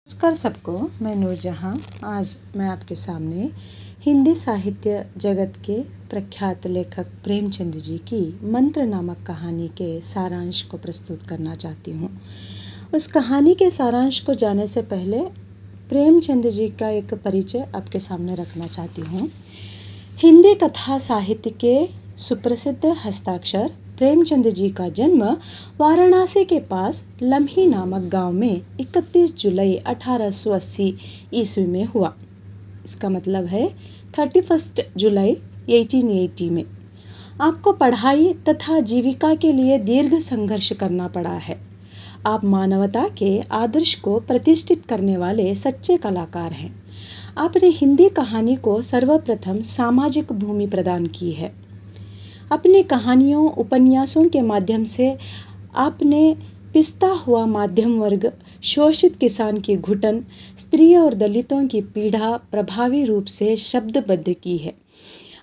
नमस्कार सबको, मैं नूरजहाँ। आज मैं आपके सामने हिंदी साहित्य जगत के प्रख्यात लेखक प्रेमचंद जी की मंत्र नामक कहानी के सारांश को प्रस्तुत करना चाहती हूँ। उस कहानी के सारांश को जानने से पहले प्रेमचंद जी का एक परिचय आपके सामने रखना चाहती हूँ। हिंदी कथा साहित्य के सुप्रसिद्ध हस्ताक्षर प्रेमचंद जी का जन्म वाराणसी के पास लम्ही नामक गांव में 31 जुलाई 1880 ईस्वी में हुआ। इसका मतलब है 31 जुलाई 1880 में। आपको पढ़ाई तथा जीविका के लिए दीर्घ संघर्ष करना पड़ा है। आप मानवता के आदर्श को प्रतिष्ठित करने वाले सच्चे कलाकार हैं। आपने हिंदी कहानी को सर्वप्रथम सामाजिक भूमि प्रदान की है। अपनी कहानियों उपन्यासों के माध्यम से आपने पिसता हुआ मध्यम वर्ग, शोषित किसान की घुटन, स्त्री और दलितों की पीड़ा प्रभावी रूप से शब्दबद्ध की है।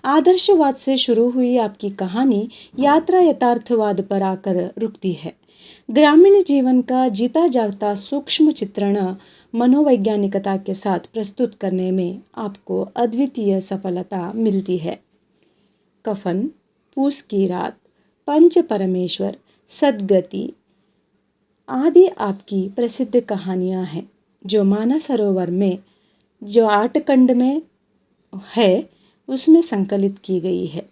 आदर्शवाद से शुरू हुई आपकी कहानी यात्रा यथार्थवाद पर आकर रुकती है। ग्रामीण जीवन का जीता जागता सूक्ष्म चित्रण मनोवैज्ञानिकता के साथ प्रस्तुत करने में आपको अद्वितीय सफलता मिलती है। कफन, पूस की रात, पंच परमेश्वर, सदगति आदि आपकी प्रसिद्ध कहानियाँ हैं, जो मानस सरोवर में जो 8 खंड में है उसमें संकलित की गई है।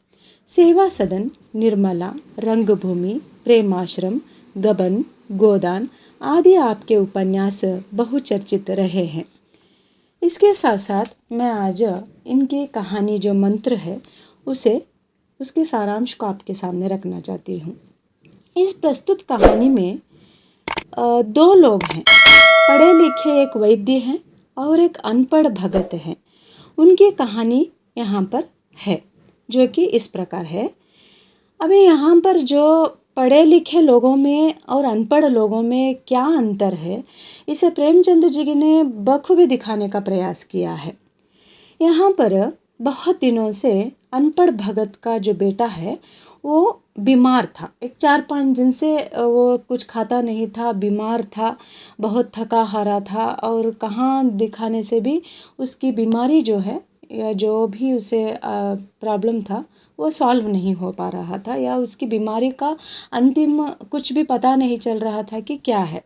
सेवा सदन, निर्मला, रंगभूमि, प्रेमाश्रम, गबन, गोदान आदि आपके उपन्यास बहुचर्चित रहे हैं। इसके साथ साथ मैं आज इनकी कहानी जो मंत्र है उसके सारांश को आपके सामने रखना चाहती हूँ। इस प्रस्तुत कहानी में 2 लोग हैं। पढ़े लिखे एक वैद्य हैं और एक अनपढ़ भगत हैं। उनकी कहानी यहाँ पर है, जो कि इस प्रकार है। अभी यहाँ पर जो पढ़े लिखे लोगों में और अनपढ़ लोगों में क्या अंतर है, इसे प्रेमचंद जी ने बखूबी दिखाने का प्रयास किया है। यहाँ पर बहुत दिनों से अनपढ़ भगत का जो बेटा है वो बीमार था। एक 4-5 दिन से वो कुछ खाता नहीं था, बीमार था, बहुत थका हारा था और कहाँ दिखाने से भी उसकी बीमारी जो है या जो भी उसे प्रॉब्लम था वो सॉल्व नहीं हो पा रहा था, या उसकी बीमारी का अंतिम कुछ भी पता नहीं चल रहा था कि क्या है।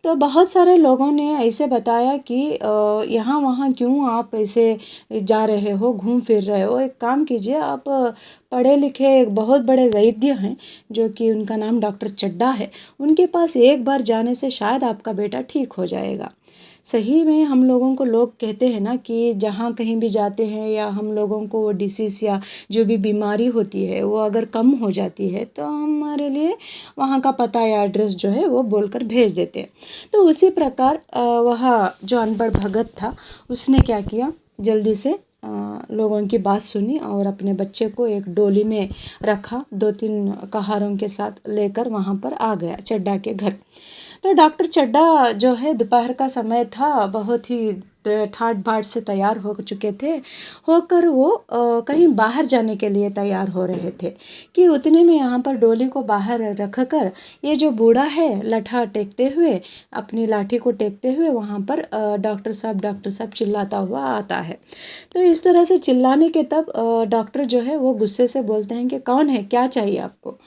तो बहुत सारे लोगों ने ऐसे बताया कि यहाँ वहाँ क्यों आप ऐसे जा रहे हो, घूम फिर रहे हो, एक काम कीजिए, आप पढ़े लिखे एक बहुत बड़े वैद्य हैं जो कि उनका नाम डॉक्टर चड्ढा है, उनके पास एक बार जाने से शायद आपका बेटा ठीक हो जाएगा। सही में हम लोगों को लोग कहते हैं ना कि जहाँ कहीं भी जाते हैं या हम लोगों को वो डिसीज़ या जो भी बीमारी होती है वो अगर कम हो जाती है तो हमारे लिए वहाँ का पता या एड्रेस जो है वो बोलकर भेज देते हैं। तो उसी प्रकार वह जो अनपढ़ भगत था उसने क्या किया, जल्दी से लोगों की बात सुनी और अपने बच्चे को एक डोली में रखा, 2-3 कहारों के साथ लेकर वहाँ पर आ गया चड्ढा के घर। तो डॉक्टर चड्ढा जो है दोपहर का समय था, बहुत ही ठाट बाट से तैयार हो चुके थे, होकर वो कहीं बाहर जाने के लिए तैयार हो रहे थे कि उतने में यहाँ पर डोली को बाहर रखकर ये जो बूढ़ा है लठा टेकते हुए, अपनी लाठी को टेकते हुए वहाँ पर डॉक्टर साहब चिल्लाता हुआ आता है। तो इस तरह से चिल्लाने के तब डॉक्टर जो है वो गुस्से से बोलते हैं कि कौन है, क्या चाहिए आपको।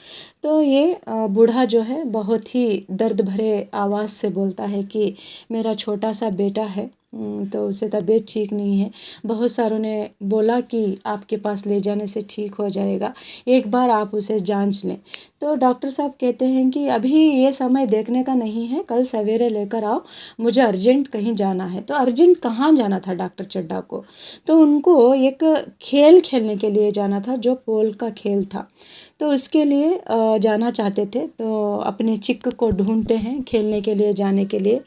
तो ये बूढ़ा जो है बहुत ही दर्द भरे आवाज़ से बोलता है कि मेरा छोटा सा बेटा है, तो उसे तबीयत ठीक नहीं है, बहुत सारों ने बोला कि आपके पास ले जाने से ठीक हो जाएगा, एक बार आप उसे जांच लें। तो डॉक्टर साहब कहते हैं कि अभी ये समय देखने का नहीं है, कल सवेरे लेकर आओ, मुझे अर्जेंट कहीं जाना है। तो अर्जेंट कहाँ जाना था डॉक्टर चड्ढा को? तो उनको एक खेल खेलने के लिए जाना था, जो पोल का खेल था, तो उसके लिए जाना चाहते थे। तो अपने चिक्क को ढूंढते हैं खेलने के लिए जाने के लिए,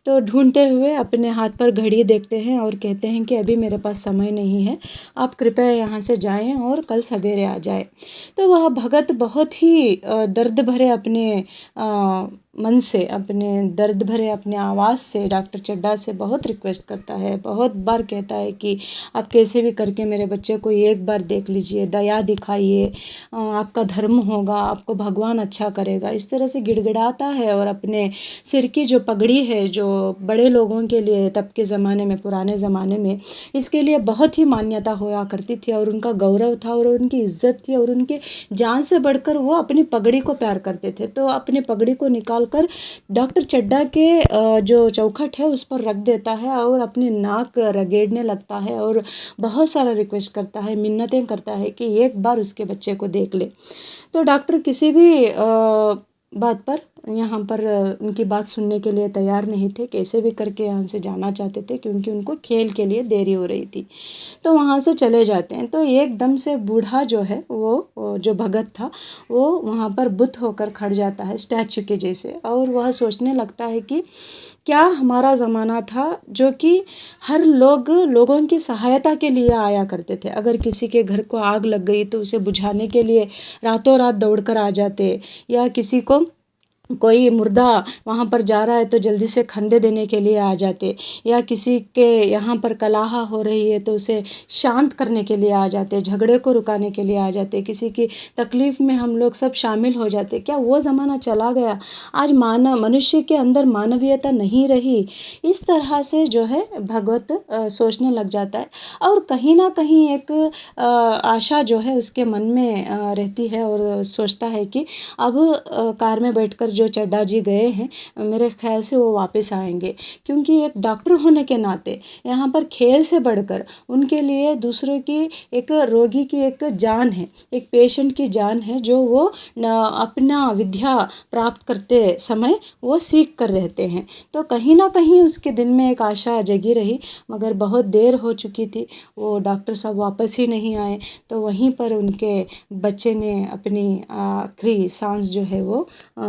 तो ढूंढते हुए अपने हाथ पर घड़ी देखते हैं और कहते हैं कि अभी मेरे पास समय नहीं है, आप कृपया यहाँ से जाएं और कल सवेरे आ जाएं। तो वह भगत बहुत ही दर्द भरे अपने मन से, अपने दर्द भरे अपने आवाज़ से डॉक्टर चड्ढा से बहुत रिक्वेस्ट करता है, बहुत बार कहता है कि आप कैसे भी करके मेरे बच्चे को एक बार देख लीजिए, दया दिखाइए, आपका धर्म होगा, आपको भगवान अच्छा करेगा। इस तरह से गिड़गिड़ाता है और अपने सिर की जो पगड़ी है, जो बड़े लोगों के लिए तब के ज़माने में, पुराने ज़माने में इसके लिए बहुत ही मान्यता होया करती थी और उनका गौरव था और उनकी इज्जत थी और उनके जान से बढ़कर वो अपनी पगड़ी को प्यार करते थे। तो अपनी पगड़ी को निकाल कर डॉक्टर चड्ढा के जो चौखट है उस पर रख देता है और अपनी नाक रगेड़ने लगता है और बहुत सारा रिक्वेस्ट करता है, मिन्नतें करता है कि एक बार उसके बच्चे को देख ले। तो डॉक्टर किसी भी बात पर यहाँ पर उनकी बात सुनने के लिए तैयार नहीं थे, कैसे भी करके यहाँ से जाना चाहते थे क्योंकि उनको खेल के लिए देरी हो रही थी। तो वहाँ से चले जाते हैं तो एकदम से बूढ़ा जो है वो जो भगत था वो वहाँ पर बुत होकर खड़ जाता है स्टैचू के जैसे, और वह सोचने लगता है कि क्या हमारा ज़माना था जो कि हर लोगों की सहायता के लिए आया करते थे। अगर किसी के घर को आग लग गई तो उसे बुझाने के लिए रातों रात दौड़ कर आ जाते, या किसी को कोई मुर्दा वहाँ पर जा रहा है तो जल्दी से खंदे देने के लिए आ जाते, या किसी के यहाँ पर कलाहा हो रही है तो उसे शांत करने के लिए आ जाते, झगड़े को रुकाने के लिए आ जाते, किसी की तकलीफ़ में हम लोग सब शामिल हो जाते। क्या वो ज़माना चला गया? आज मनुष्य के अंदर मानवीयता नहीं रही। इस तरह से जो है भगवत सोचने लग जाता है और कहीं ना कहीं एक आशा जो है उसके मन में रहती है और सोचता है कि अब कार में बैठकर जो चड्ढा जी गए हैं मेरे ख्याल से वो वापस आएंगे, क्योंकि एक डॉक्टर होने के नाते यहाँ पर खेल से बढ़कर उनके लिए दूसरों की, एक रोगी की एक जान है, एक पेशेंट की जान है जो वो अपना विद्या प्राप्त करते समय वो सीख कर रहते हैं। तो कहीं ना कहीं उसके दिन में एक आशा जगी रही, मगर बहुत देर हो चुकी थी, वो डॉक्टर साहब वापस ही नहीं आए। तो वहीं पर उनके बच्चे ने अपनी आखिरी सांस जो है वो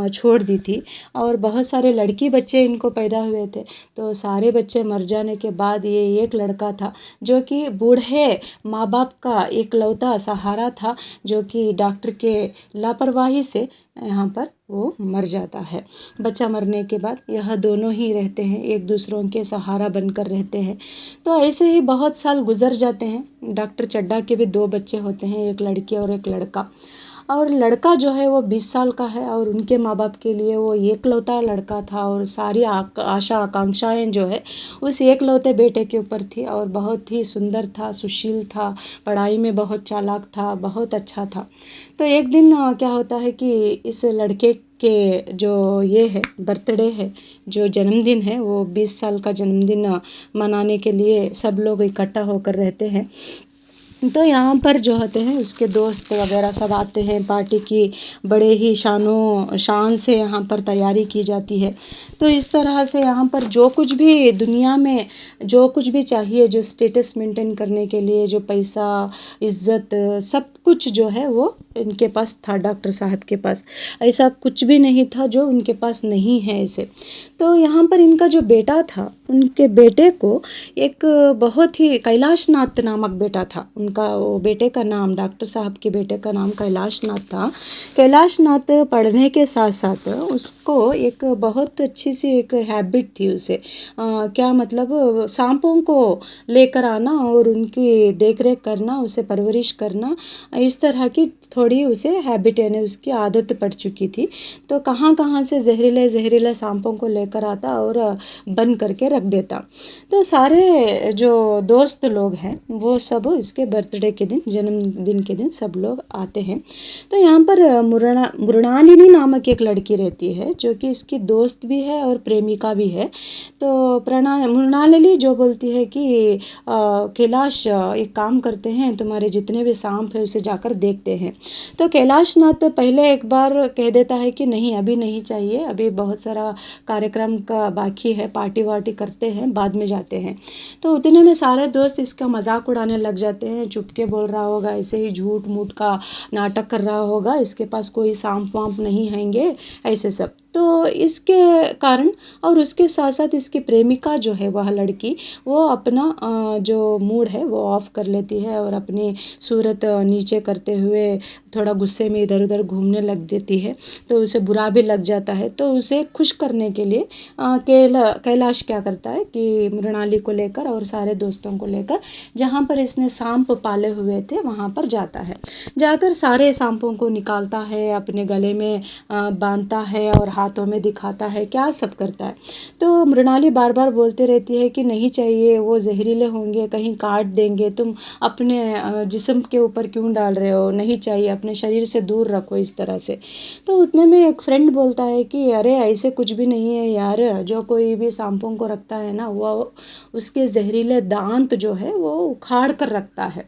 छोड़ दी थी, और बहुत सारे लड़की बच्चे इनको पैदा हुए थे। तो सारे बच्चे मर जाने के बाद ये एक लड़का था जो कि बूढ़े माँ बाप का एकलौता सहारा था, जो कि डॉक्टर के लापरवाही से यहाँ पर वो मर जाता है। बच्चा मरने के बाद यह दोनों ही रहते हैं, एक दूसरों के सहारा बनकर रहते हैं। तो ऐसे ही बहुत साल गुजर जाते हैं। डॉक्टर चड्ढा के भी दो बच्चे होते हैं, एक लड़की और एक लड़का। और लड़का जो है वो 20 साल का है और उनके माँ बाप के लिए वो एकलौता लड़का था और सारी आशा आकांक्षाएं जो है उस एकलौते बेटे के ऊपर थी, और बहुत ही सुंदर था, सुशील था, पढ़ाई में बहुत चालाक था, बहुत अच्छा था। तो एक दिन क्या होता है कि इस लड़के के जो ये है बर्थडे है, जो जन्मदिन है, वो 20 साल का जन्मदिन मनाने के लिए सब लोग इकट्ठा होकर रहते हैं। तो यहाँ पर जो होते हैं उसके दोस्त वगैरह सब आते हैं, पार्टी की बड़े ही शानो शान से यहाँ पर तैयारी की जाती है। तो इस तरह से यहाँ पर जो कुछ भी दुनिया में जो कुछ भी चाहिए, जो स्टेटस मेंटेन करने के लिए, जो पैसा, इज्जत, सब कुछ जो है वो इनके पास था, डॉक्टर साहब के पास। ऐसा कुछ भी नहीं था जो उनके पास नहीं है ऐसे। तो यहाँ पर इनका जो बेटा था, उनके बेटे को एक बहुत ही कैलाशनाथ नामक बेटा था उनका, वो बेटे का नाम, डॉक्टर साहब के बेटे का नाम कैलाशनाथ था। कैलाशनाथ पढ़ने के साथ साथ उसको एक बहुत अच्छी सी एक हैबिट थी उसे, क्या मतलब, सांपों को लेकर आना और उनकी देख रेख करना, उसे परवरिश करना, इस तरह की थोड़ी उसे हैबिट, यानी उसकी आदत पड़ चुकी थी। तो कहाँ कहाँ से जहरीले जहरीले सांपों को लेकर आता और बंद करके रख देता। तो सारे जो दोस्त लोग हैं वो सब इसके बर्थडे के दिन, जन्मदिन के दिन सब लोग आते हैं। तो यहाँ पर मृणालिनी नामक एक लड़की रहती है जो कि इसकी दोस्त भी है और प्रेमिका भी है। तो मृणालिनी जो बोलती है कि कैलाश एक काम करते हैं, तुम्हारे जितने भी सांप है उसे जाकर देखते हैं। तो कैलाशनाथ पहले एक बार कह देता है कि नहीं, अभी नहीं चाहिए, अभी बहुत सारा कार्यक्रम का बाकी है, पार्टी वार्टी करते हैं, बाद में जाते हैं। तो उतने में सारे दोस्त इसका मजाक उड़ाने लग जाते हैं, चुपके बोल रहा होगा, ऐसे ही झूठ मूठ का नाटक कर रहा होगा, इसके पास कोई सांप वांप नहीं हैंगे, ऐसे सब। तो इसके कारण और उसके साथ साथ इसकी प्रेमिका जो है वह लड़की वो अपना जो मूड है वो ऑफ कर लेती है और अपनी सूरत नीचे करते हुए थोड़ा गुस्से में इधर उधर घूमने लग देती है। तो उसे बुरा भी लग जाता है। तो उसे खुश करने के लिए कैलाश क्या करता है कि मृणाली को लेकर और सारे दोस्तों को लेकर जहाँ पर इसने सांप पाले हुए थे वहाँ पर जाता है। जाकर सारे सांपों को निकालता है, अपने गले में बांधता है और हाथों में दिखाता है, क्या सब करता है। तो मृणाली बार बार बोलती रहती है कि नहीं चाहिए, वो जहरीले होंगे, कहीं काट देंगे, तुम अपने जिस्म के ऊपर क्यों डाल रहे हो, नहीं चाहिए, अपने शरीर से दूर रखो इस तरह से। तो उतने में एक फ्रेंड बोलता है कि अरे ऐसे कुछ भी नहीं है यार, जो कोई भी सांपों को रखता है ना वो उसके जहरीले दांत जो है वो उखाड़ कर रखता है,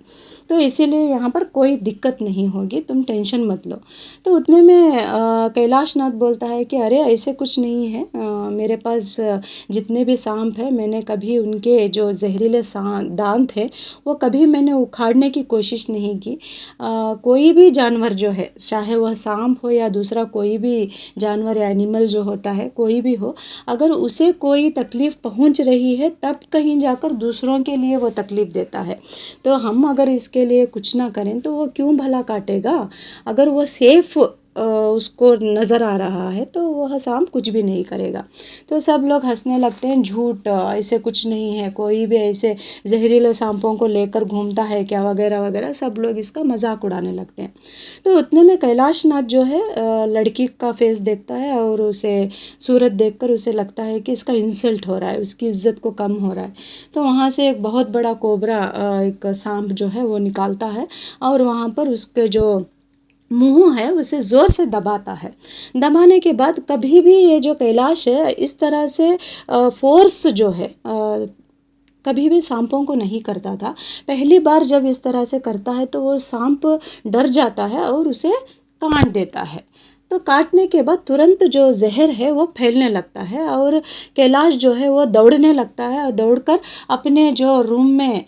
तो इसीलिए यहाँ पर कोई दिक्कत नहीं होगी, तुम टेंशन मत लो। तो उतने में कैलाश नाथ बोलता है कि अरे ऐसे कुछ नहीं है, मेरे पास जितने भी सांप हैं मैंने कभी उनके जो जहरीले दांत हैं वो कभी मैंने उखाड़ने की कोशिश नहीं की। कोई भी जानवर जो है, चाहे वह सांप हो या दूसरा कोई भी जानवर या एनिमल जो होता है, कोई भी हो, अगर उसे कोई तकलीफ़ पहुंच रही है तब कहीं जाकर दूसरों के लिए वो तकलीफ़ देता है। तो हम अगर इसके लिए कुछ ना करें तो वो क्यों भला काटेगा। अगर वो सेफ उसको नज़र आ रहा है तो वह सांप कुछ भी नहीं करेगा। तो सब लोग हंसने लगते हैं, झूठ, ऐसे कुछ नहीं है, कोई भी ऐसे जहरीले सांपों को लेकर घूमता है क्या, वगैरह वगैरह, सब लोग इसका मजाक उड़ाने लगते हैं। तो उतने में कैलाश नाथ जो है लड़की का फेस देखता है और उसे सूरत देखकर उसे लगता है कि इसका इंसल्ट हो रहा है, उसकी इज्जत को कम हो रहा है। तो वहाँ से एक बहुत बड़ा कोबरा, एक सांप जो है वो निकालता है और वहाँ पर उसके जो मुंह है उसे ज़ोर से दबाता है। दबाने के बाद कभी भी ये जो कैलाश है इस तरह से फोर्स जो है कभी भी सांपों को नहीं करता था। पहली बार जब इस तरह से करता है तो वो सांप डर जाता है और उसे काट देता है। तो काटने के बाद तुरंत जो जहर है वो फैलने लगता है और कैलाश जो है वो दौड़ने लगता है और दौड़कर अपने जो रूम में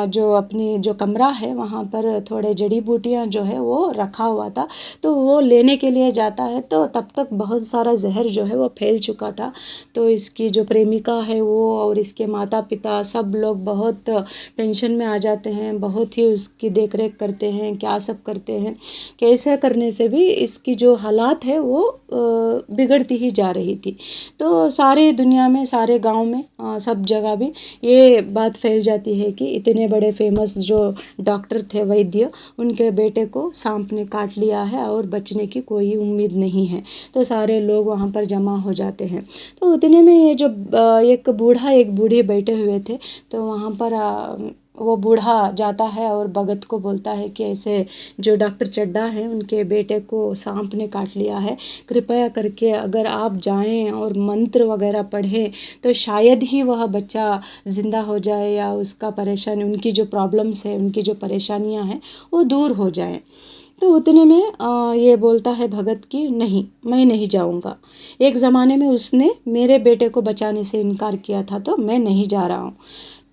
जो अपनी जो कमरा है वहाँ पर थोड़े जड़ी बूटियाँ जो है वो रखा हुआ था, तो वो लेने के लिए जाता है। तो तब तक बहुत सारा जहर जो है वो फैल चुका था। तो इसकी जो प्रेमिका है वो और इसके माता पिता सब लोग बहुत टेंशन में आ जाते हैं, बहुत ही उसकी देख रेख करते हैं, क्या सब करते हैं। कैसे करने से भी इसकी जो हालात है वो बिगड़ती ही जा रही थी। तो सारी दुनिया में, सारे गांव में, सब जगह भी ये बात फैल जाती है कि इतने बड़े फेमस जो डॉक्टर थे, वैद्य, उनके बेटे को सांप ने काट लिया है और बचने की कोई उम्मीद नहीं है। तो सारे लोग वहाँ पर जमा हो जाते हैं। तो उतने में ये जो एक बूढ़ा एक बूढ़ी बैठे हुए थे, तो वहाँ पर वो बूढ़ा जाता है और भगत को बोलता है कि ऐसे जो डॉक्टर चड्ढा हैं उनके बेटे को सांप ने काट लिया है, कृपया करके अगर आप जाएं और मंत्र वगैरह पढ़ें तो शायद ही वह बच्चा ज़िंदा हो जाए या उसका परेशानी, उनकी जो प्रॉब्लम्स है, उनकी जो परेशानियां हैं वो दूर हो जाएं। तो उतने में ये बोलता है भगत कि नहीं, मैं नहीं जाऊंगा। एक ज़माने में उसने मेरे बेटे को बचाने से इनकार किया था तो मैं नहीं जा रहा हूँ।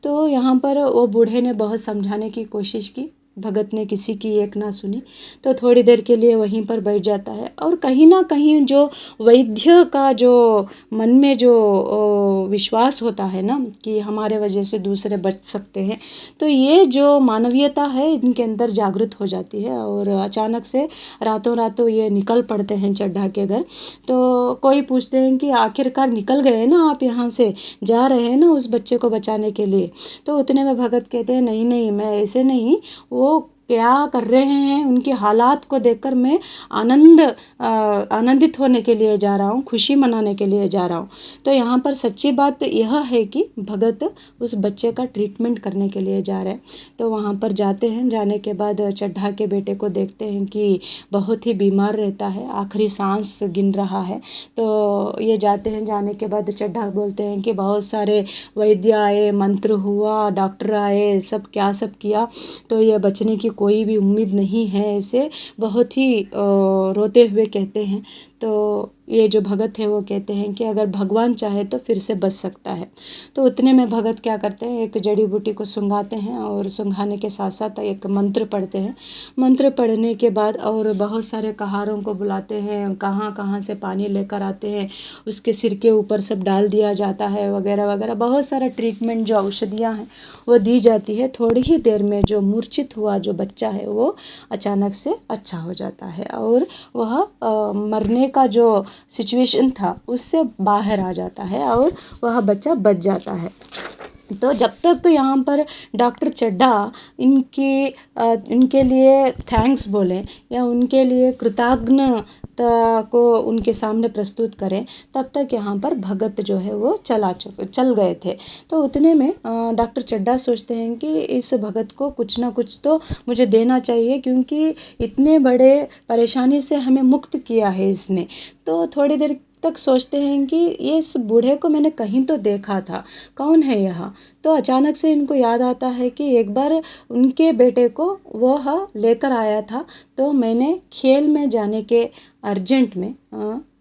तो यहाँ पर वो बूढ़े ने बहुत समझाने की कोशिश की, भगत ने किसी की एक ना सुनी। तो थोड़ी देर के लिए वहीं पर बैठ जाता है और कहीं ना कहीं जो वैद्य का जो मन में जो विश्वास होता है ना कि हमारे वजह से दूसरे बच सकते हैं, तो ये जो मानवीयता है इनके अंदर जागृत हो जाती है और अचानक से रातों रातों ये निकल पड़ते हैं चड्ढा के घर। तो कोई पूछते हैं कि आखिरकार निकल गए ना आप, यहाँ से जा रहे हैं ना उस बच्चे को बचाने के लिए। तो उतने में भगत कहते हैं नहीं नहीं, मैं ऐसे नहीं, वो क्या कर रहे हैं उनके हालात को देखकर मैं आनंदित होने के लिए जा रहा हूँ, खुशी मनाने के लिए जा रहा हूँ। तो यहाँ पर सच्ची बात यह है कि भगत उस बच्चे का ट्रीटमेंट करने के लिए जा रहे हैं। तो वहाँ पर जाते हैं, जाने के बाद चड्ढा के बेटे को देखते हैं कि बहुत ही बीमार रहता है, आखिरी सांस गिन रहा है। तो ये जाते हैं, जाने के बाद चड्ढा बोलते हैं कि बहुत सारे वैद्य आए, मंत्र हुआ, डॉक्टर आए, सब क्या सब किया, तो ये बचने की कोई भी उम्मीद नहीं है, ऐसे बहुत ही रोते हुए कहते हैं। तो ये जो भगत है वो कहते हैं कि अगर भगवान चाहे तो फिर से बच सकता है। तो उतने में भगत क्या करते हैं, एक जड़ी बूटी को सूंघाते हैं और सूंघाने के साथ साथ एक मंत्र पढ़ते हैं। मंत्र पढ़ने के बाद और बहुत सारे कहारों को बुलाते हैं, कहाँ कहाँ से पानी लेकर आते हैं, उसके सिर के ऊपर सब डाल दिया जाता है वगैरह वगैरह। बहुत सारा ट्रीटमेंट जो औषधियाँ हैं वो दी जाती है। थोड़ी ही देर में जो मूर्छित हुआ जो बच्चा है वो अचानक से अच्छा हो जाता है और वह मरने का जो सिचुएशन था उससे बाहर आ जाता है और वह बच्चा बच जाता है। तो जब तक यहाँ पर डॉक्टर चड्ढा इनके लिए थैंक्स बोलें या उनके लिए कृतज्ञता को उनके सामने प्रस्तुत करें, तब तक यहाँ पर भगत जो है वो चल गए थे। तो उतने में डॉक्टर चड्ढा सोचते हैं कि इस भगत को कुछ ना कुछ तो मुझे देना चाहिए, क्योंकि इतने बड़े परेशानी से हमें मुक्त किया है इसने। तो थोड़ी देर तक सोचते हैं कि ये इस बूढ़े को मैंने कहीं तो देखा था, कौन है यह। तो अचानक से इनको याद आता है कि एक बार उनके बेटे को वह लेकर आया था, तो मैंने खेल में जाने के अर्जेंट में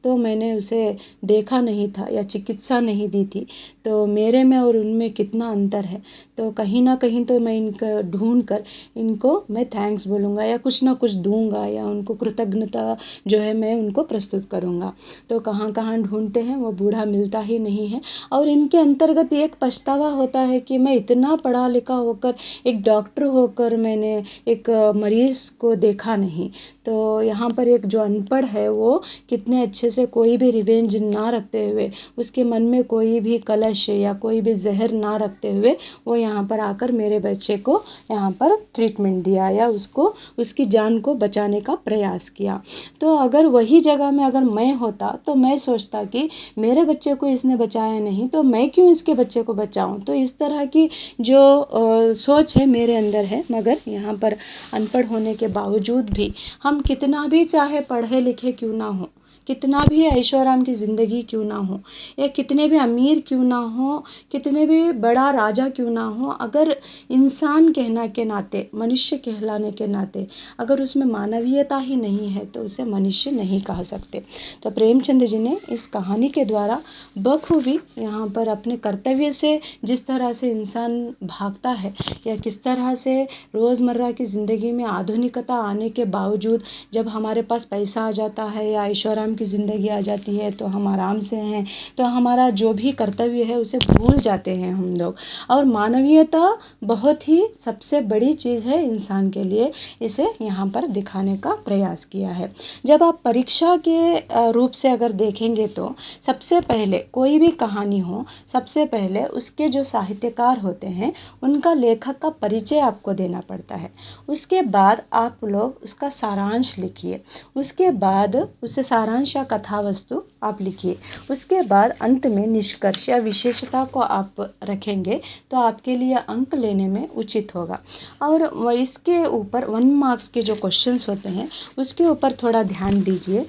तो मैंने उसे देखा नहीं था या चिकित्सा नहीं दी थी। तो मेरे में और उनमें कितना अंतर है। तो कहीं ना कहीं तो मैं इनका ढूंढ कर इनको मैं थैंक्स बोलूँगा या कुछ ना कुछ दूंगा या उनको कृतज्ञता जो है मैं उनको प्रस्तुत करूँगा। तो कहाँ कहाँ ढूंढते हैं, वो बूढ़ा मिलता ही नहीं है। और इनके अंतर्गत एक पछतावा होता है कि मैं इतना पढ़ा लिखा होकर, एक डॉक्टर होकर मैंने एक मरीज़ को देखा नहीं। तो यहाँ पर एक जो अनपढ़ है वो कितने अच्छे से कोई भी रिवेंज ना रखते हुए, उसके मन में कोई भी कलश या कोई भी जहर ना रखते हुए वो यहाँ पर आकर मेरे बच्चे को यहाँ पर ट्रीटमेंट दिया या उसको उसकी जान को बचाने का प्रयास किया। तो अगर वही जगह में अगर मैं होता तो मैं सोचता कि मेरे बच्चे को इसने बचाया नहीं तो मैं क्यों इसके बच्चे को बचाऊं। तो इस तरह की जो सोच है मेरे अंदर है। मगर यहाँ पर अनपढ़ होने के बावजूद भी हम कितना भी चाहे पढ़े लिखे क्यों ना हो, कितना भी ऐशो आराम की ज़िंदगी क्यों ना हो, या कितने भी अमीर क्यों ना हो, कितने भी बड़ा राजा क्यों ना हो, अगर इंसान कहना के नाते, मनुष्य कहलाने के नाते अगर उसमें मानवीयता ही नहीं है तो उसे मनुष्य नहीं कह सकते। तो प्रेमचंद जी ने इस कहानी के द्वारा बखूबी यहाँ पर अपने कर्तव्य से जिस तरह से इंसान भागता है या किस तरह से रोज़मर्रा की ज़िंदगी में आधुनिकता आने के बावजूद जब हमारे पास पैसा आ जाता है या ऐशो आराम की ज़िंदगी आ जाती है तो हम आराम से हैं, तो हमारा जो भी कर्तव्य है उसे भूल जाते हैं हम लोग। और मानवीयता बहुत ही सबसे बड़ी चीज़ है इंसान के लिए, इसे यहाँ पर दिखाने का प्रयास किया है। जब आप परीक्षा के रूप से अगर देखेंगे तो सबसे पहले कोई भी कहानी हो, सबसे पहले उसके जो साहित्यकार होते हैं उनका लेखक का परिचय आपको देना पड़ता है। उसके बाद आप लोग उसका सारांश लिखिए, उसके बाद उसे सारांश या कथा वस्तु आप लिखिए, उसके बाद अंत में निष्कर्ष या विशेषता को आप रखेंगे तो आपके लिए अंक लेने में उचित होगा। और इसके ऊपर 1 मार्क्स के जो क्वेश्चंस होते हैं उसके ऊपर थोड़ा ध्यान दीजिए।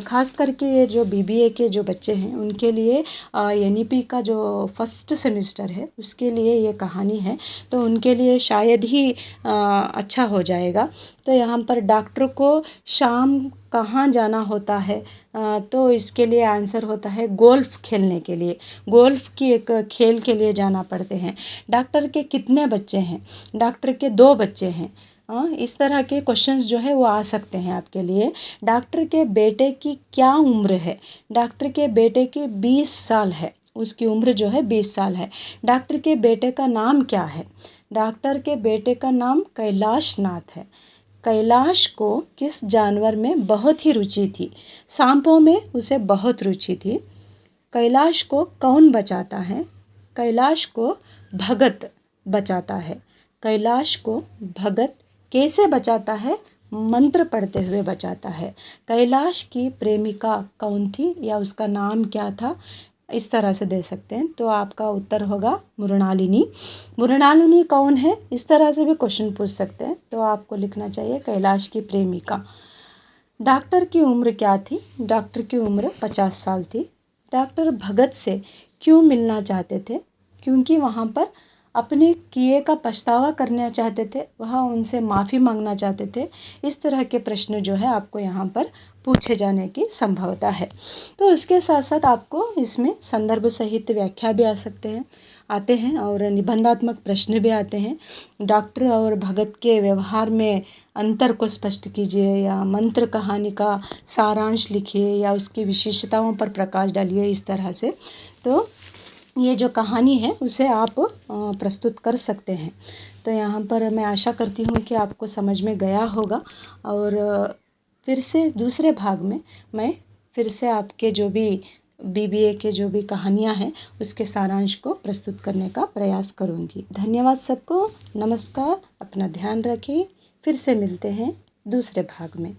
खास करके ये जो बीबीए के जो बच्चे हैं उनके लिए एनईपी का जो फर्स्ट सेमेस्टर है उसके लिए ये कहानी है, तो उनके लिए शायद ही अच्छा हो जाएगा। तो यहाँ पर डॉक्टर को शाम कहाँ जाना होता है, तो इसके लिए आंसर होता है गोल्फ खेलने के लिए, गोल्फ की एक खेल के लिए जाना पड़ते हैं। डॉक्टर के कितने बच्चे हैं, डॉक्टर के 2 बच्चे हैं। इस तरह के क्वेश्चंस जो है वो आ सकते हैं आपके लिए। डॉक्टर के बेटे की क्या उम्र है, डॉक्टर के बेटे की 20 साल है, उसकी उम्र जो है 20 साल है। डॉक्टर के बेटे का नाम क्या है, डॉक्टर के बेटे का नाम कैलाश नाथ है। कैलाश को किस जानवर में बहुत ही रुचि थी, सांपों में उसे बहुत रुचि थी। कैलाश को कौन बचाता है, कैलाश को भगत बचाता है। कैलाश को भगत कैसे बचाता है, मंत्र पढ़ते हुए बचाता है। कैलाश की प्रेमिका कौन थी या उसका नाम क्या था, इस तरह से दे सकते हैं। तो आपका उत्तर होगा मृणालिनी। मृणालिनी कौन है, इस तरह से भी क्वेश्चन पूछ सकते हैं। तो आपको लिखना चाहिए कैलाश की प्रेमिका। डॉक्टर की उम्र क्या थी, डॉक्टर की उम्र 50 साल थी। डॉक्टर भगत से क्यों मिलना चाहते थे, क्योंकि वहाँ पर अपने किए का पछतावा करना चाहते थे, वह उनसे माफ़ी मांगना चाहते थे। इस तरह के प्रश्न जो है आपको यहाँ पर पूछे जाने की संभवता है। तो उसके साथ साथ आपको इसमें संदर्भ सहित व्याख्या भी आते हैं और निबंधात्मक प्रश्न भी आते हैं। डॉक्टर और भगत के व्यवहार में अंतर को स्पष्ट कीजिए, या मंत्र कहानी का सारांश लिखिए, या उसकी विशेषताओं पर प्रकाश डालिए, इस तरह से। तो ये जो कहानी है उसे आप प्रस्तुत कर सकते हैं। तो यहाँ पर मैं आशा करती हूँ कि आपको समझ में गया होगा, और फिर से दूसरे भाग में मैं फिर से आपके जो भी बीबीए के जो भी कहानियाँ हैं उसके सारांश को प्रस्तुत करने का प्रयास करूँगी। धन्यवाद सबको, नमस्कार, अपना ध्यान रखिए। फिर से मिलते हैं दूसरे भाग में।